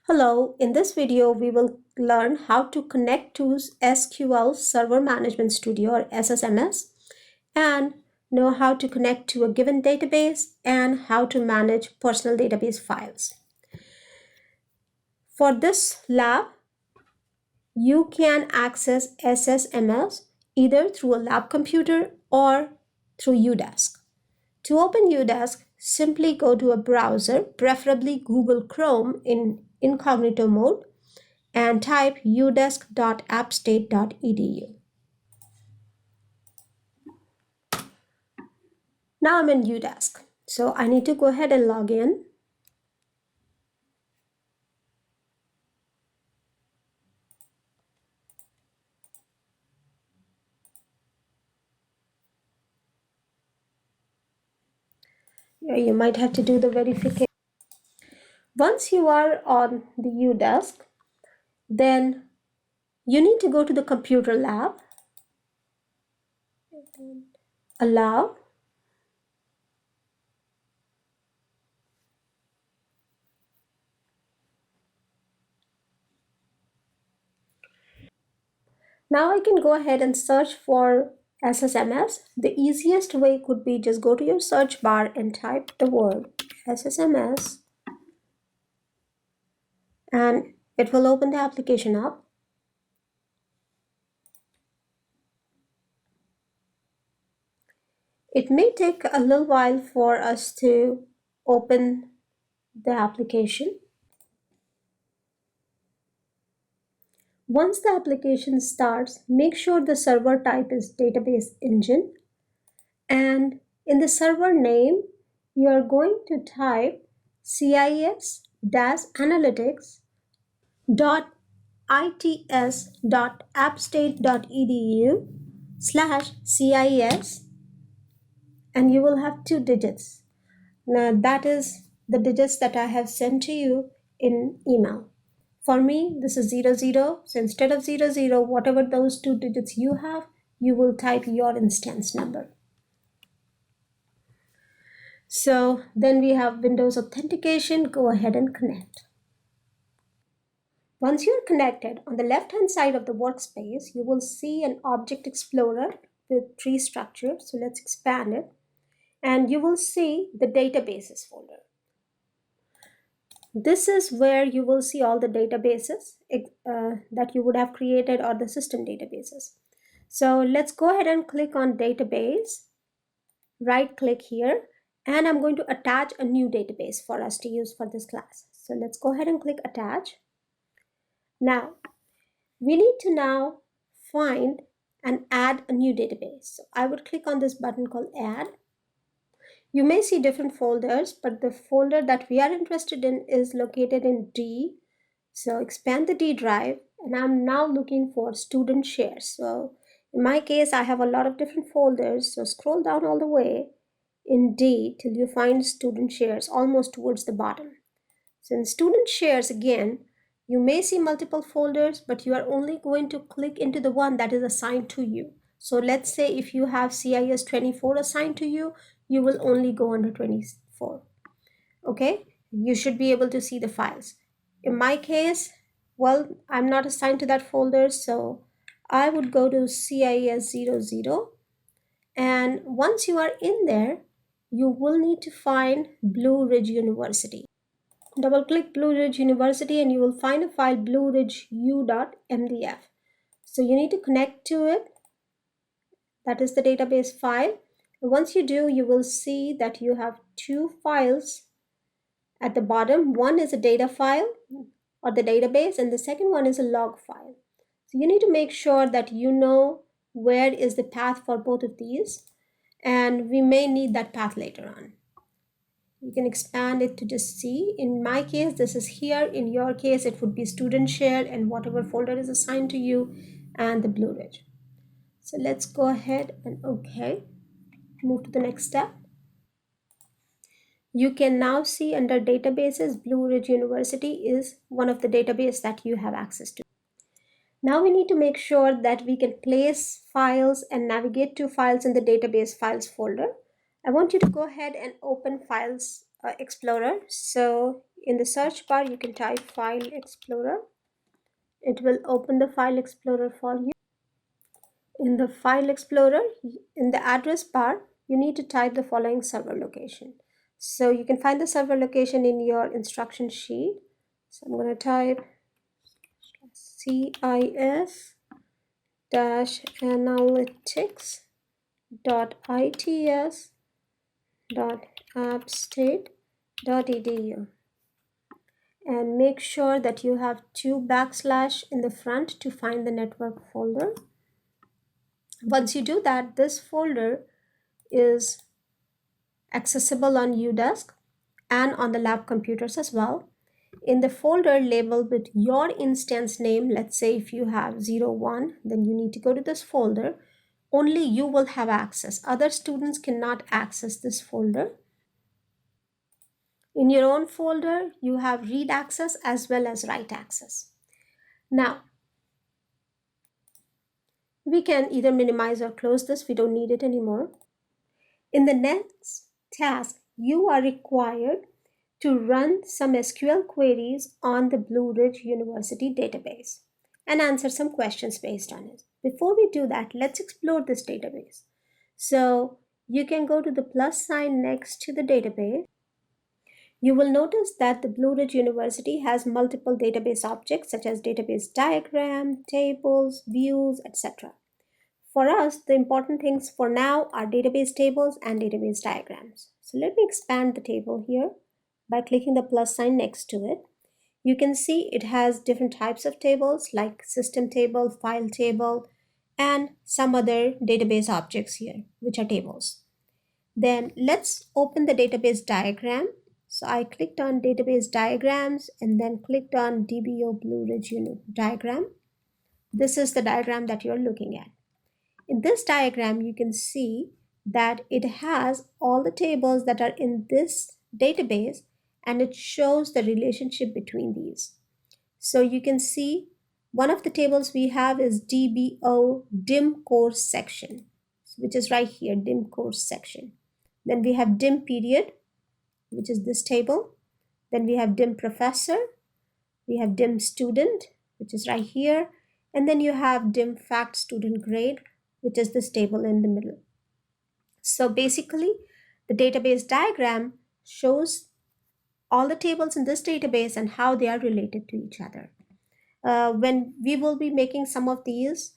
Hello, in this video we will learn how to connect to SQL Server Management Studio or SSMS and know how to connect to a given database and how to manage personal database files. For this lab, you can access SSMS either through a lab computer or through UDesk. To open UDesk, simply go to a browser, preferably Google Chrome in incognito mode, and type udesk.appstate.edu. Now I'm in UDesk. So I need to go ahead and log in. Yeah, you might have to do the verification. Once you are on the UDesk, then you need to go to the computer lab, allow, now I can go ahead and search for SSMS. The easiest way could be just go to your search bar and type the word SSMS, and it will open the application up. It may take a little while for us to open the application. Once the application starts, make sure the server type is database engine, and in the server name, you are going to type CIS-analytics.its.appstate.edu/CIS, and you will have 2 digits. Now that is the digits that I have sent to you in email. For me, this is 00. So instead of 00, whatever those 2 digits you have, you will type your instance number. So then we have Windows authentication. Go ahead and connect. Once you're connected, on the left-hand side of the workspace, you will see an object explorer with tree structure. So let's expand it. And you will see the databases folder. This is where you will see all the databases that you would have created, or the system databases. So let's go ahead and click on database, right click here, and I'm going to attach a new database for us to use for this class. So let's go ahead and click attach. Now we need to now find and add a new database. So I would click on this button called add. You may see different folders, but the folder that we are interested in is located in D. So expand the D drive, and I'm now looking for student shares. So in my case, I have a lot of different folders. So scroll down all the way in D till you find student shares almost towards the bottom. So in student shares, again, you may see multiple folders, but you are only going to click into the one that is assigned to you. So let's say if you have CIS 24 assigned to you, you will only go under 24. Okay, you should be able to see the files. In my case, well, I'm not assigned to that folder, so I would go to CIS 00. And once you are in there, you will need to find Blue Ridge University. Double click Blue Ridge University and you will find a file blueridgeu.mdf. So you need to connect to it. That is the database file. And once you do, you will see that you have 2 files at the bottom. One is a data file or the database, and the second one is a log file. So you need to make sure that you know where is the path for both of these, and we may need that path later on. You can expand it to just see. In my case, this is here. In your case, it would be student shared and whatever folder is assigned to you and the Blue Ridge. So let's go ahead and move to the next step. You can now see under databases, Blue Ridge University is one of the databases that you have access to. Now we need to make sure that we can place files and navigate to files in the database files folder. I want you to go ahead and open Files Explorer. So in the search bar, you can type File Explorer. It will open the File Explorer for you. In the File Explorer, in the address bar, you need to type the following server location. So you can find the server location in your instruction sheet. So I'm going to type CIS analytics.its.appstate.edu, and make sure that you have 2 in the front to find the network folder. Once you do that, this folder is accessible on UDesk and on the lab computers as well. In the folder labeled with your instance name, let's say if you have 01, then you need to go to this folder. Only you will have access. Other students cannot access this folder. In your own folder, you have read access as well as write access. Now, we can either minimize or close this. We don't need it anymore. In the next task, you are required to run some SQL queries on the Blue Ridge University database and answer some questions based on it. Before we do that, let's explore this database. So you can go to the plus sign next to the database. You will notice that the Blue Ridge University has multiple database objects such as database diagram, tables, views, etc. For us, the important things for now are database tables and database diagrams. So let me expand the table here by clicking the plus sign next to it. You can see it has different types of tables like system table, file table, and some other database objects here, which are tables. Then let's open the database diagram. So I clicked on database diagrams and then clicked on DBO Blue Ridge diagram. This is the diagram that you're looking at. In this diagram, you can see that it has all the tables that are in this database, and it shows the relationship between these. So you can see one of the tables we have is DBO DIM course section, which is right here, DIM course section. Then we have DIM period, which is this table. Then we have DIM professor. We have DIM student, which is right here. And then you have DIM fact student grade, which is this table in the middle. So basically, the database diagram shows all the tables in this database and how they are related to each other. When we will be making some of these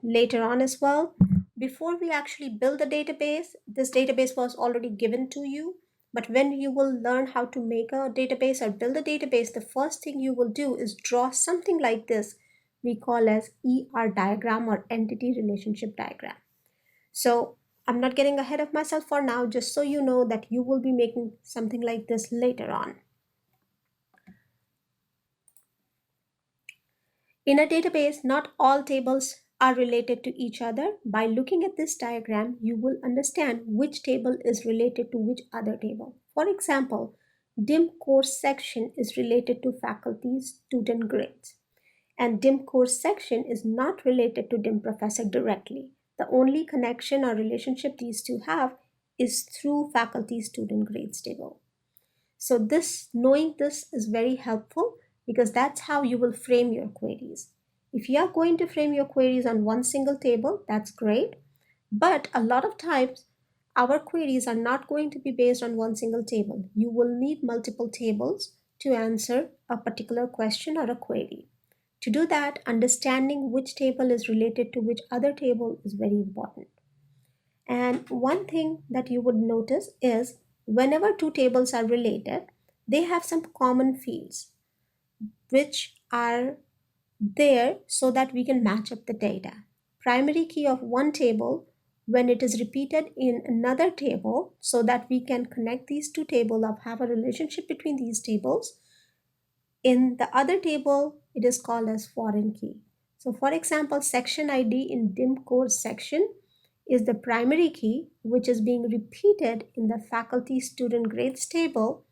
later on as well. Before we actually build the database, this database was already given to you. But when you will learn how to make a database or build a database, the first thing you will do is draw something like this we call as ER diagram or entity relationship diagram. So I'm not getting ahead of myself for now, just so you know that you will be making something like this later on. In a database, not all tables are related to each other. By looking at this diagram, you will understand which table is related to which other table. For example, DIM course section is related to faculty student grades, and DIM course section is not related to DIM professor directly. The only connection or relationship these two have is through faculty student grades table. So knowing this is very helpful because that's how you will frame your queries. If you are going to frame your queries on one single table, that's great. But a lot of times, our queries are not going to be based on one single table. You will need multiple tables to answer a particular question or a query. To do that, understanding which table is related to which other table is very important. And one thing that you would notice is whenever two tables are related, they have some common fields which are there so that we can match up the data. Primary key of one table when it is repeated in another table so that we can connect these two tables or have a relationship between these tables. In the other table, it is called as foreign key. So for example, section ID in DIM course section is the primary key, which is being repeated in the faculty student grades table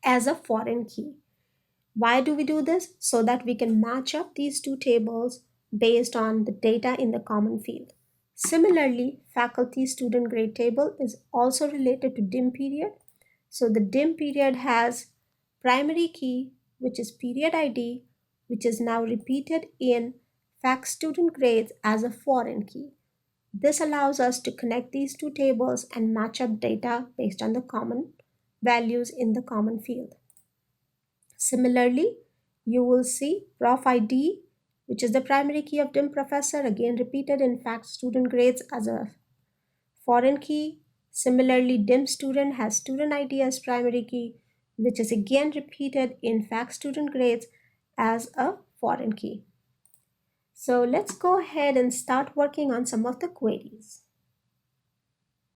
as a foreign key. Why do we do this? So that we can match up these two tables based on the data in the common field. Similarly, faculty student grade table is also related to DIM period. So the DIM period has primary key, which is period ID, which is now repeated in fact student grades as a foreign key. This allows us to connect these two tables and match up data based on the common values in the common field. Similarly, you will see prof ID, which is the primary key of DIM professor, again repeated in fact student grades as a foreign key. Similarly, DIM student has student ID as primary key, which is again repeated in fact student grades as a foreign key. So let's go ahead and start working on some of the queries.